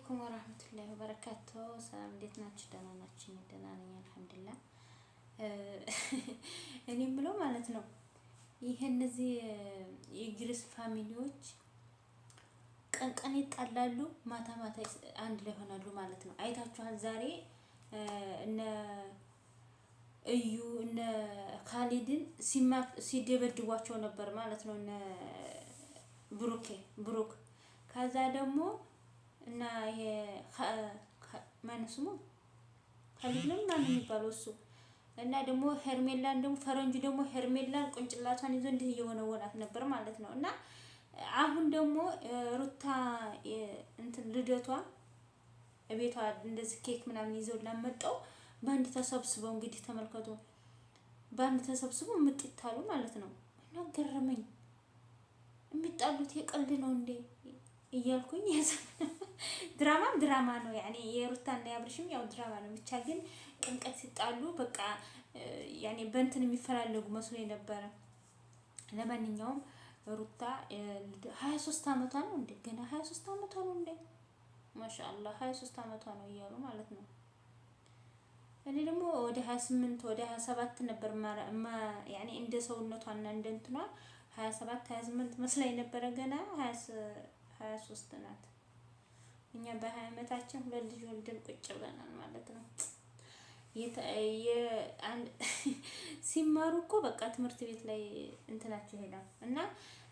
አለይኩም ወራህመቱላሂ ወበረካቱ። ሰላም እንዴት ናችሁ? ደህና ናችሁ? ደህና ነኝ አልሐምዱሊላህ። እኔ የምለው ማለት ነው ይሄ እነዚህ የግሪስ ፋሚሊዎች ቀን ቀን ይጣላሉ፣ ማታ ማታ አንድ ላይ ይሆናሉ ማለት ነው። አይታችኋል? ዛሬ እነ እዩ እነ ካሊድን ሲደበድቧቸው ነበር ማለት ነው። እነ ብሩክ ከዛ ደግሞ እና ይሄ ማነው ስሙ ካሊድ ነው ማነው የሚባለው እሱ እና ደግሞ ሄርሜላን ደግሞ ፈረንጁ ደግሞ ሄርሜላን ቁንጭላቷን ይዞ እንዲህ እየወነወናት ነበር ማለት ነው። እና አሁን ደግሞ ሩታ እንትን ልደቷ ቤቷ እንደዚህ ኬክ ምናምን ይዘው ላመጣው ባንድ ተሰብስበው እንግዲህ ተመልከቱ፣ ባንድ ተሰብስበው ምጥታሉ ማለት ነው። እና ገረመኝ። የሚጣሉት የቀልድ ነው እንዴ እያልኩኝ ድራማ ነው ያኔ የሩታና ያብርሽም ያው ድራማ ነው። ብቻ ግን ቅንቀት ሲጣሉ በቃ ያኔ በእንትን የሚፈላለጉ መስሎ የነበረ። ለማንኛውም ሩታ 23 አመቷ ነው እንዴ? ገና 23 አመቷ ነው እንዴ? ማሻአላህ 23 አመቷ ነው እያሉ ማለት ነው። እኔ ደግሞ ወደ 28 ወደ 27 ነበር ያኔ እንደ ሰውነቷና እንደ እንትኗ 27 28 መስላኝ ነበረ። ገና 23 ናት። እኛ በ20 አመታችን ሁለት ልጅ ወልደን ቁጭ ብለናል ማለት ነው። ሲማሩ እኮ በቃ ትምህርት ቤት ላይ እንትናቸው ይሄዳል። እና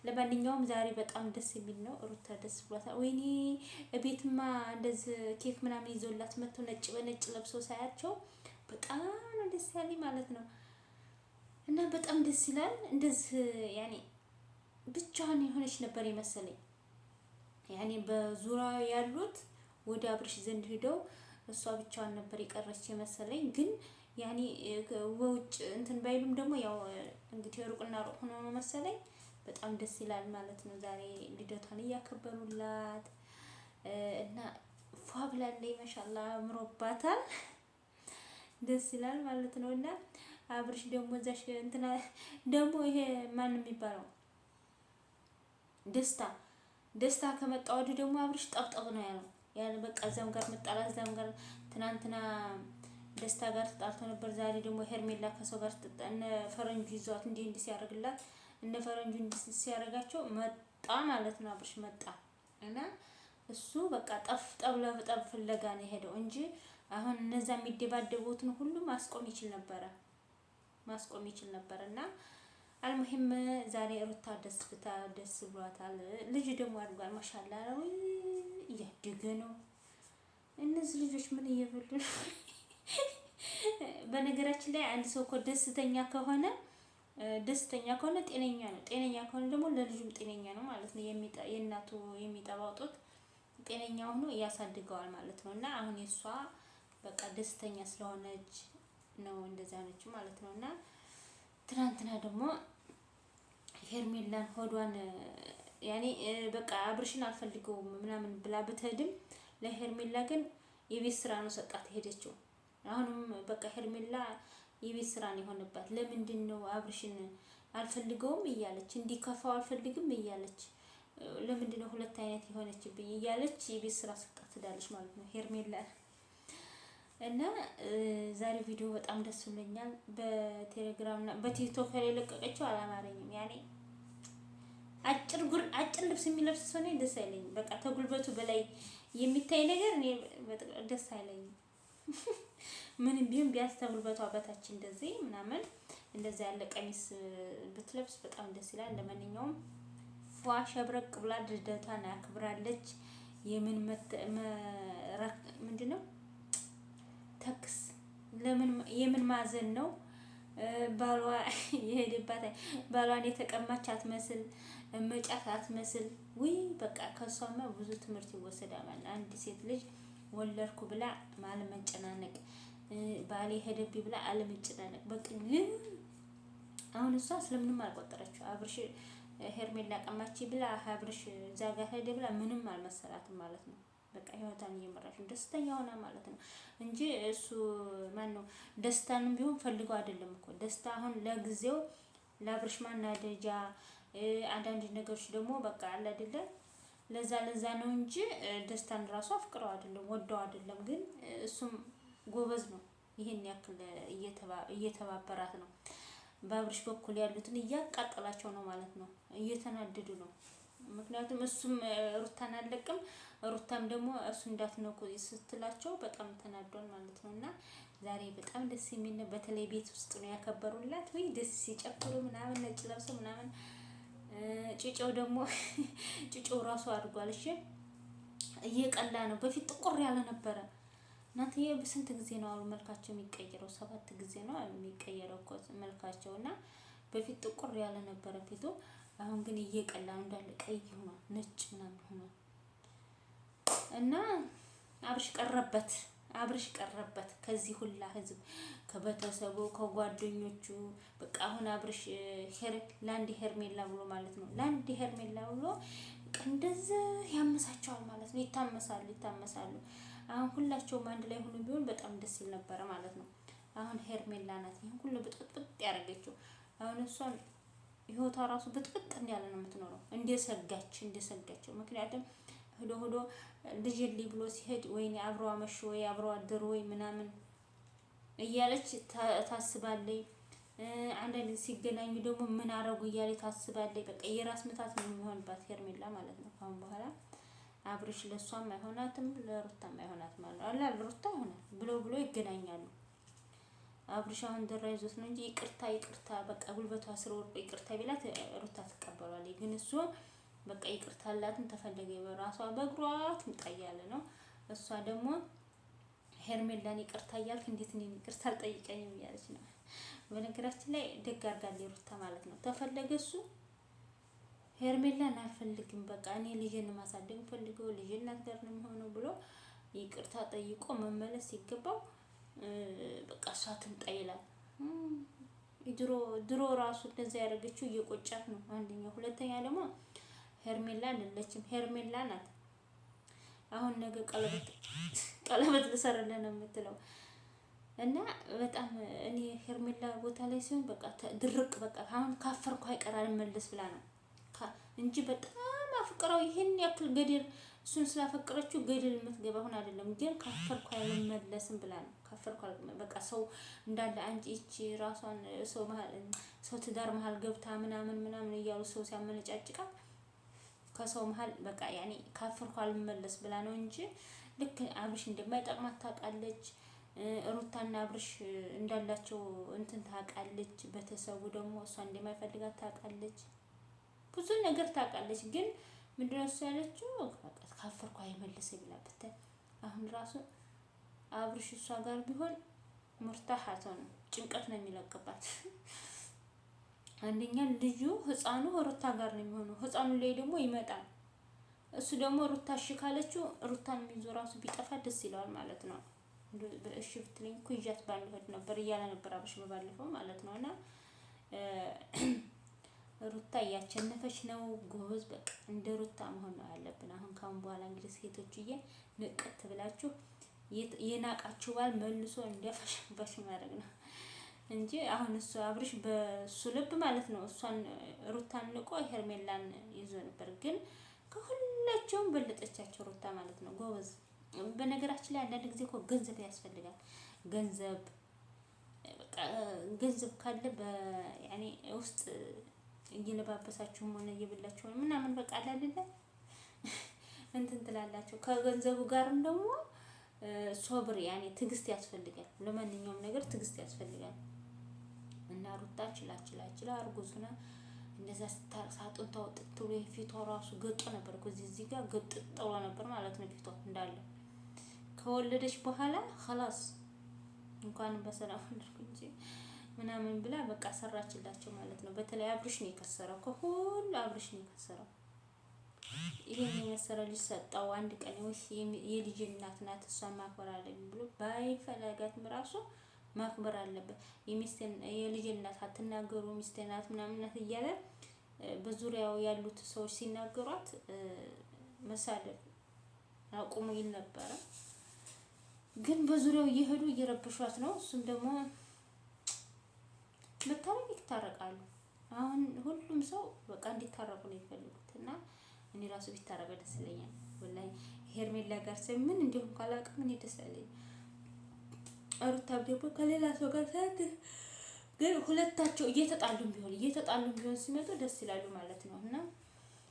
ለማንኛውም ዛሬ በጣም ደስ የሚል ነው። ሩታ ደስ ብሏታል። ወይኔ ቤትማ እንደዚህ ኬክ ምናምን ይዞላት መጥተው ነጭ በነጭ ለብሰው ሳያቸው በጣም ደስ ያለኝ ማለት ነው። እና በጣም ደስ ይላል። እንደዚህ ያኔ ብቻዋን የሆነች ነበር የመሰለኝ። ያኔ በዙሪያው ያሉት ወደ አብርሽ ዘንድ ሄደው እሷ ብቻዋን ነበር የቀረች የመሰለኝ። ግን ያኔ ወውጭ እንትን ባይሉም ደግሞ ያው እንግዲህ ሩቅና ሩቅ ሆኖ ነው መሰለኝ። በጣም ደስ ይላል ማለት ነው። ዛሬ ልደቷን እያከበሩላት እና ፏ ብላለች። ማሻአላህ አምሮባታል። ደስ ይላል ማለት ነው። እና አብርሽ ደግሞ እዛሽ እንትና ደግሞ ይሄ ማን የሚባለው ደስታ ከመጣ ወዲህ ደግሞ አብርሽ ጠብጠብ ነው ያለው። ያን በቃ እዛም ጋር መጣላት እዛም ጋር ትናንትና ደስታ ጋር ተጣልቶ ነበር። ዛሬ ደግሞ ሄርሜላ ከሰው ጋር እነ ፈረንጁ ይዟት እንዲህ ሲያደርግላት እነ ፈረንጁ እንዲህ ሲያደርጋቸው መጣ ማለት ነው። አብርሽ መጣ እና እሱ በቃ ጠብ ፍለጋ ነው የሄደው እንጂ አሁን እነዛ የሚደባደቡትን ሁሉ ማስቆም ይችል ነበር። እና አልሙሂም ዛሬ ሩታ ደስ ብሏታል። ልጅ ደግሞ አድጓል። ማሻአላህ ነው እያደገ ነው። እነዚህ ልጆች ምን እየበሉ ነው? በነገራችን ላይ አንድ ሰው እኮ ደስተኛ ከሆነ ጤነኛ ነው። ጤነኛ ከሆነ ደግሞ ለልጁም ጤነኛ ነው ማለት ነው። የእናቱ የሚጠባው ጡት ጤነኛ ሆኖ ያሳድገዋል ማለት ነው። እና አሁን የሷ በቃ ደስተኛ ስለሆነች ነው እንደዛ ነች ማለት ነው። እና ትናንትና ደግሞ ሄርሜላን ሆዷን ያኔ በቃ አብርሽን አልፈልገውም ምናምን ብላ ብትሄድም ለሄርሜላ ግን የቤት ስራ ነው ሰጣት ሄደችው። አሁንም በቃ ሄርሜላ የቤት ስራ ነው የሆነባት። ለምንድን ነው አብርሽን አልፈልገውም እያለች እንዲከፋው አልፈልግም እያለች ለምንድን ነው ሁለት አይነት የሆነችብኝ እያለች የቤት ስራ ሰጣት ትዳለች ማለት ነው ሄርሜላ። እና ዛሬ ቪዲዮ በጣም ደስ ብሎኛል። በቴሌግራም እና በቲክቶክ ላይ ለቀቀችው አላማረኝም። ያኔ አጭር ልብስ የሚለብስ ሰው ነው ደስ አይለኝም። በቃ ተጉልበቱ በላይ የሚታይ ነገር እኔ ደስ አይለኝም። ምንም ቢሆን ቢያንስ ተጉልበቷ በታች እንደዚህ ምናምን እንደዛ ያለ ቀሚስ ብትለብስ በጣም ደስ ይላል። ለማንኛውም ፏ ሸብረቅ ብላ ልደቷን አክብራለች። ምንድነው ተክስ የምን ማዘን ነው? ባሏ የሄደባት ባሏን የተቀማች አትመስል፣ መጫት አትመስል። ውይ በቃ ከሷማ ብዙ ትምህርት ይወሰዳል። አንድ ሴት ልጅ ወለድኩ ብላ አለመጨናነቅ፣ ባሌ ሄደብኝ ብላ አለመጨናነቅ። በቃ ግን አሁን እሷ ስለምንም አልቆጠረችው። አብርሽ ሄርሜላ ቀማች ብላ አብርሽ እዛ ጋር ሄደ ብላ ምንም አልመሰላትም ማለት ነው። በቃ ህይወቷን እየመራች ነው ደስተኛ ሆና ማለት ነው። እንጂ እሱ ማነው ደስታንም ቢሆን ፈልገው አይደለም እኮ ደስታ አሁን ለጊዜው ለአብርሽ ማናደጃ አንዳንድ ነገሮች ደግሞ በቃ አለ አይደለ ለዛ ነው እንጂ ደስታን ራሱ አፍቅረው አይደለም ወደው አይደለም። ግን እሱም ጎበዝ ነው። ይሄን ያክል እየተባበራት ነው። በአብርሽ በኩል ያሉትን እያቃጠላቸው ነው ማለት ነው። እየተናደዱ ነው። ምክንያቱም እሱም ሩታን አለቅም፣ ሩታም ደግሞ እሱ እንዳትነኩ ስትላቸው በጣም ተናዷል ማለት ነው። እና ዛሬ በጣም ደስ የሚል ነው። በተለይ ቤት ውስጥ ነው ያከበሩላት። ወይ ደስ ሲጨፍሩ ምናምን ነጭ ለብሰው ምናምን። ጭጨው ደግሞ ጭጨው ራሱ አድርጓል። እሺ እየቀላ ነው። በፊት ጥቁር ያለ ነበረ። እናንተ በስንት ጊዜ ነው አሁን መልካቸው የሚቀየረው? 7 ጊዜ ነው የሚቀየረው እኮ መልካቸው። እና በፊት ጥቁር ያለ ነበረ ፊቱ። አሁን ግን እየቀላ ነው፣ እንዳለ ቀይ ሆኗል፣ ነጭ ምናምን ሆኗል። እና አብርሽ ቀረበት ከዚህ ሁላ ህዝብ፣ ከቤተሰቡ ከጓደኞቹ። በቃ አሁን አብርሽ ለአንድ ሄርሜላ ብሎ ማለት ነው፣ ለአንድ ሄርሜላ ብሎ እንደዚህ ያመሳቸዋል ማለት ነው። ይታመሳሉ። አሁን ሁላቸውም አንድ ላይ ሆኖ ቢሆን በጣም ደስ ይል ነበረ ማለት ነው። አሁን ሄርሜላ ናት ይሄን ሁሉ ብጥብጥ ያደረገችው። አሁን እሷን ህይወቷ ራሱ ብጥብጥ ያለ ነው የምትኖረው፣ እንደሰጋቸው። ምክንያቱም ሄዶ ልጅ ልይ ብሎ ሲሄድ ወይኔ አብረው አመሹ ወይ አብረው አደሩ ወይ ምናምን እያለች ታስባለች። አንዳንድ ሲገናኙ ደግሞ ምን አረጉ እያለች ታስባለች። በቃ የራስ ምታት ነው የሚሆንባት ሄርሜላ ማለት ነው። ካሁን በኋላ አብርሽ ለሷም አይሆናትም ለሩታም አይሆናትም ማለት ነው። አላ ለሩታ ይሆናል ብሎ ይገናኛሉ። አብርሽ አሁን ደራ ይዞት ነው እንጂ ይቅርታ በቃ ጉልበቷ ስር ወርቆ ይቅርታ ቢላት ሩታ ትቀበሏለች። ግን እሱ በቃ ይቅርታ አላትን ተፈለገ በራሷ በእግሯ ትምጣ እያለ ነው። እሷ ደግሞ ሄርሜላን ይቅርታ እያልክ እንዴት እኔን ይቅርታ አልጠይቀኝም እያለች ነው። በነገራችን ላይ ደግ አድርጋለች ሩታ ማለት ነው። ተፈለገ እሱ ሄርሜላን አልፈልግም በቃ እኔ ልጄን ማሳደግ ፈልገው ልጄ እናት ጋር ነው የሚሆነው ብሎ ይቅርታ ጠይቆ መመለስ ሲገባው በቃ እሷ ትምጣ ይላል። ድሮ ራሱ እንደዛ ያደረገችው እየቆጫት ነው። አንደኛ፣ ሁለተኛ ደግሞ ሄርሜላ አይደለችም፣ ሄርሜላ ናት። አሁን ነገ ቀለበት ልሰርልህ ነው የምትለው። እና በጣም እኔ ሄርሜላ ቦታ ላይ ሲሆን በቃ ድርቅ በቃ አሁን ካፈርኩ አይቀር አልመለስ ብላ ነው እንጂ በጣም አፍቅረው ይሄን ያክል ገደል እሱን ስላፈቀረችው ገደል የምትገባ አሁን አይደለም። ግን ካፈርኩ አልመለስም ብላ ነው። ካፈርኩ በቃ ሰው እንዳለ አንቺ እቺ ራሷን ሰው ትዳር መሀል ገብታ ምናምን እያሉ ሰው ሲያመነጫጭቃት ከሰው መሀል በቃ ያኔ ካፈርኩ አልመለስ ብላ ነው እንጂ ልክ አብርሽ እንደማይጠቅማት ታውቃለች። ሩታና አብርሽ እንዳላቸው እንትን ታውቃለች። ቤተሰቡ ደግሞ እሷ እንደማይፈልጋት ታውቃለች። ብዙ ነገር ታውቃለች። ግን ምንድነው እሱ ያለችው ካፈርኩ አይመልሰኝ ብላ ብታይ አሁን ራሱ አብርሽ እሷ ጋር ቢሆን ሙርታሃት ነው፣ ጭንቀት ነው የሚለቅባት። አንደኛ ልጁ ህፃኑ ሩታ ጋር ነው የሚሆነው። ህፃኑ ላይ ደግሞ ይመጣል። እሱ ደግሞ ሩታ እሺ ካለችው ሩታን ይዞ ራሱ ቢጠፋ ደስ ይለዋል ማለት ነው። እሺ ብትለኝ እኮ ይዣት ባልሄድ ነበር እያለ ነበር አብርሽ በባለፈው ማለት ነው። እና ሩታ እያቸነፈች ነው። ጎበዝ በቃ እንደ ሩታ መሆን ነው ያለብን። አሁን ካሁን በኋላ እንግዲህ ሴቶችዬ ንቅት ብላችሁ የናቃችሁ ባል መልሶ እንዲያፈሽባሽ ማድረግ ነው እንጂ አሁን እሱ አብርሽ በሱ ልብ ማለት ነው እሷን ሩታን ንቆ ሄርሜላን ይዞ ነበር። ግን ከሁላቸውም በለጠቻቸው ሩታ ማለት ነው። ጎበዝ። በነገራችን ላይ አንዳንድ ጊዜ እኮ ገንዘብ ያስፈልጋል። ገንዘብ ካለ ያኔ ውስጥ እየለባበሳችሁም ሆነ እየበላችሁ ምናምን በቃ አይደለ እንትን ትላላችሁ። ከገንዘቡ ጋርም ደግሞ ሶብር ያኔ ትዕግስት ያስፈልጋል። ለማንኛውም ነገር ትዕግስት ያስፈልጋል። እና ሩታ ችላ አርጉዝና እንደዛ ሳጡን ታውጥት ብሎ ፊቷ ራሱ ገጦ ነበር እኮ እዚህ ጋር ገጥ ጥሎ ነበር ማለት ነው ፊቷ እንዳለ። ከወለደች በኋላ خلاص እንኳን በሰላም ወለድኩ እንጂ ምናምን ብላ በቃ ሰራችላቸው ማለት ነው። በተለይ አብርሽ ነው የከሰረው፣ ከሁሉ አብርሽ ነው የከሰረው። ይሄን የመሰለ ልጅ ሰጣው። አንድ ቀን የልጅ እናት ናት እሷን ማክበር አለብኝ ብሎ ባይፈለጋትም ራሱ ማክበር አለበት። የልጅ እናት አትናገሩ ሚስቴ ናት ምናምን ናት እያለ በዙሪያው ያሉት ሰዎች ሲናገሯት መሳደብ አቁሙ ይል ነበረ። ግን በዙሪያው እየሄዱ እየረበሿት ነው። እሱም ደግሞ መታረቅ ይታረቃሉ። አሁን ሁሉም ሰው በቃ እንዲታረቁ ነው የሚፈልጉት። እና እኔ ራሱ ቢታረቀ ደስ ይለኛል ወላሂ። ሄርሜላ ጋር ሰው ምን እንዲሁም ካላውቅም እኔ ደስ አይለኝም። ሩታም ደግሞ ከሌላ ሰው ጋር ሳይት ግን ሁለታቸው እየተጣሉም ቢሆን ሲመጡ ደስ ይላሉ ማለት ነው እና